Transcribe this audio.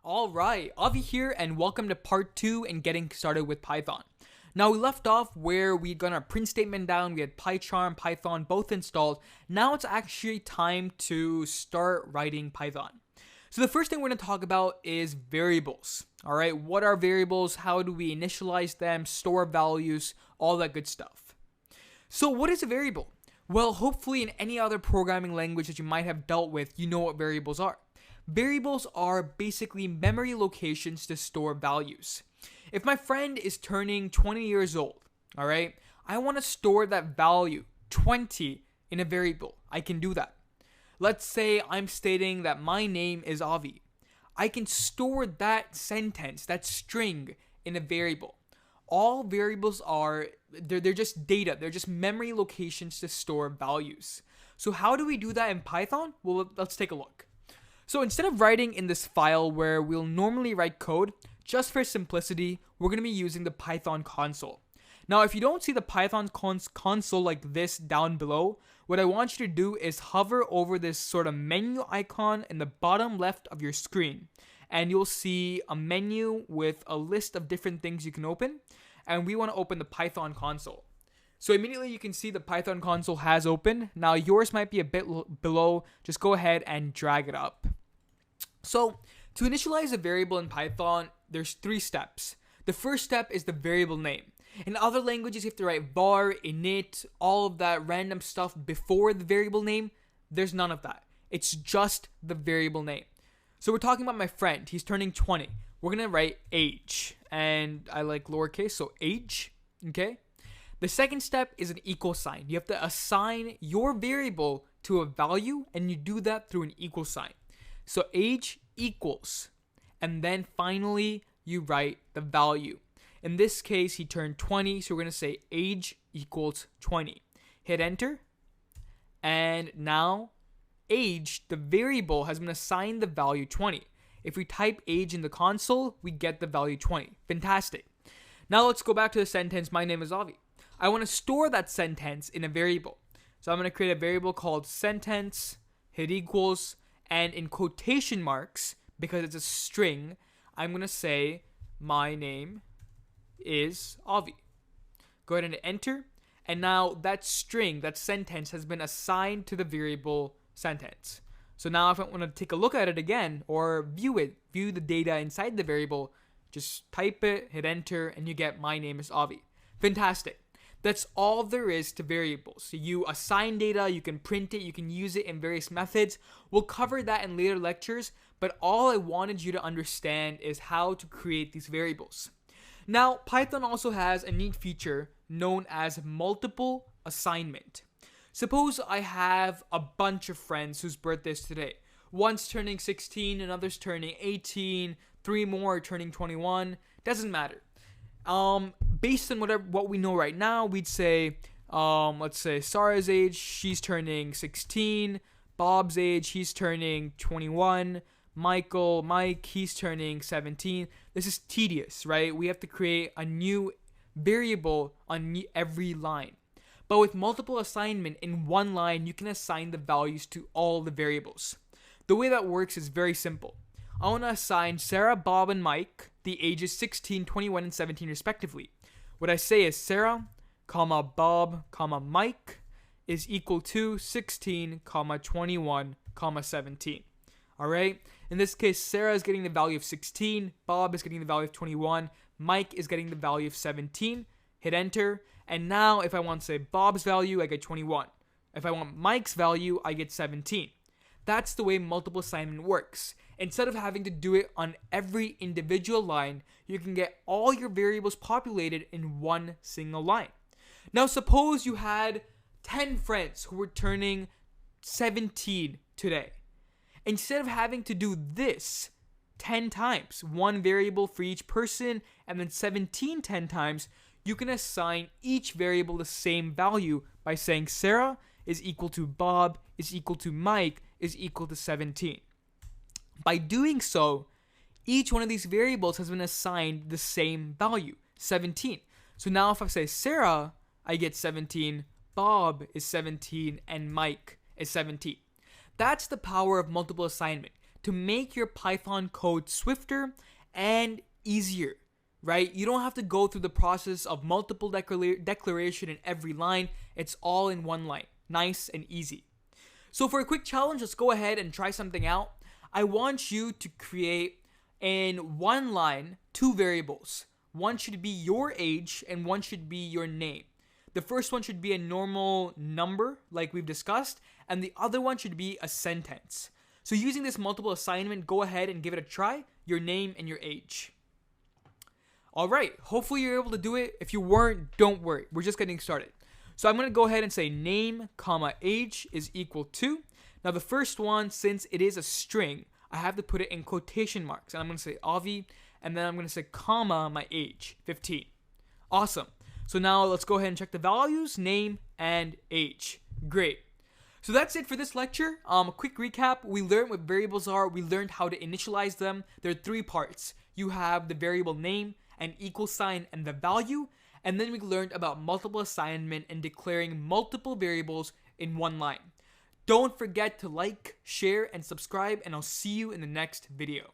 Alright, Avi here and welcome to part 2 in getting started with Python. Now we left off where we'd got our print statement down, we had PyCharm, Python both installed. Now it's actually time to start writing Python. So the first thing we're going to talk about is variables. Alright, what are variables? How do we initialize them, store values, all that good stuff. So what is a variable? Well, hopefully in any other programming language that you might have dealt with, you know what variables are. Variables are basically memory locations to store values. If my friend is turning 20 years old, alright, I want to store that value, 20, in a variable. I can do that. Let's say I'm stating that my name is Avi. I can store that sentence, that string, in a variable. All variables are, they're just data. They're just memory locations to store values. So how do we do that in Python? Well, let's take a look. So instead of writing in this file where we'll normally write code, just for simplicity, we're going to be using the Python console. Now, if you don't see the Python console like this down below, what I want you to do is hover over this sort of menu icon in the bottom left of your screen. And you'll see a menu with a list of different things you can open. And we want to open the Python console. So immediately you can see the Python console has opened. Now yours might be a bit below. Just go ahead and drag it up. So to initialize a variable in Python, there's 3 steps. The first step is the variable name. In other languages, you have to write var, init, all of that random stuff before the variable name. There's none of that. It's just the variable name. So we're talking about my friend. He's turning 20. We're going to write age. And I like lowercase, so age. Okay? The second step is an equal sign. You have to assign your variable to a value, and you do that through an equal sign. So age equals, and then finally you write the value. In this case, he turned 20, so we're going to say age equals 20. Hit enter, and now age, the variable, has been assigned the value 20. If we type age in the console, we get the value 20. Fantastic. Now let's go back to the sentence, my name is Avi. I want to store that sentence in a variable. So I'm going to create a variable called sentence, hit equals, and in quotation marks, because it's a string, I'm going to say my name is Avi. Go ahead and enter. And now that string, that sentence, has been assigned to the variable sentence. So now if I want to take a look at it again or view the data inside the variable, just type it, hit enter, and you get my name is Avi. Fantastic. That's all there is to variables. So you assign data, you can print it, you can use it in various methods. We'll cover that in later lectures, but all I wanted you to understand is how to create these variables. Now, Python also has a neat feature known as multiple assignment. Suppose I have a bunch of friends whose birthdays today. One's turning 16, another's turning 18, 3 more are turning 21. Doesn't matter. Based on what we know right now, we'd say, let's say Sarah's age, she's turning 16. Bob's age, he's turning 21. Mike, he's turning 17. This is tedious, right? We have to create a new variable on every line. But with multiple assignment, in one line, you can assign the values to all the variables. The way that works is very simple. I want to assign Sarah, Bob, and Mike the ages 16, 21, and 17 respectively. What I say is Sarah, Bob, Mike is equal to 16, 21, 17. Alright? In this case, Sarah is getting the value of 16, Bob is getting the value of 21, Mike is getting the value of 17. Hit enter. And now if I want to say Bob's value, I get 21. If I want Mike's value, I get 17. That's the way multiple assignment works. Instead of having to do it on every individual line, you can get all your variables populated in one single line. Now suppose you had 10 friends who were turning 17 today. Instead of having to do this 10 times, one variable for each person, and then 17 10 times, you can assign each variable the same value by saying Sarah is equal to Bob is equal to Mike is equal to 17. By doing so, each one of these variables has been assigned the same value, 17. So now if I say Sarah, I get 17, Bob is 17, and Mike is 17. That's the power of multiple assignment. to make your Python code swifter and easier, right? You don't have to go through the process of multiple declaration in every line. It's all in one line. Nice and easy. So for a quick challenge, let's go ahead and try something out. I want you to create in one line 2 variables. One should be your age and one should be your name. The first one should be a normal number like we've discussed, and the other one should be a sentence. So using this multiple assignment, go ahead and give it a try, your name and your age. Alright, hopefully you're able to do it. If you weren't, don't worry. We're just getting started. So I'm going to go ahead and say name, comma, age is equal to. Now the first one, since it is a string, I have to put it in quotation marks. And I'm going to say Avi, and then I'm going to say comma, my age, 15. Awesome. So now let's go ahead and check the values, name and age. Great. So that's it for this lecture. A quick recap. We learned what variables are. We learned how to initialize them. There are 3 parts. You have the variable name, an equal sign, and the value. And then we learned about multiple assignment and declaring multiple variables in one line. Don't forget to like, share, and subscribe, and I'll see you in the next video.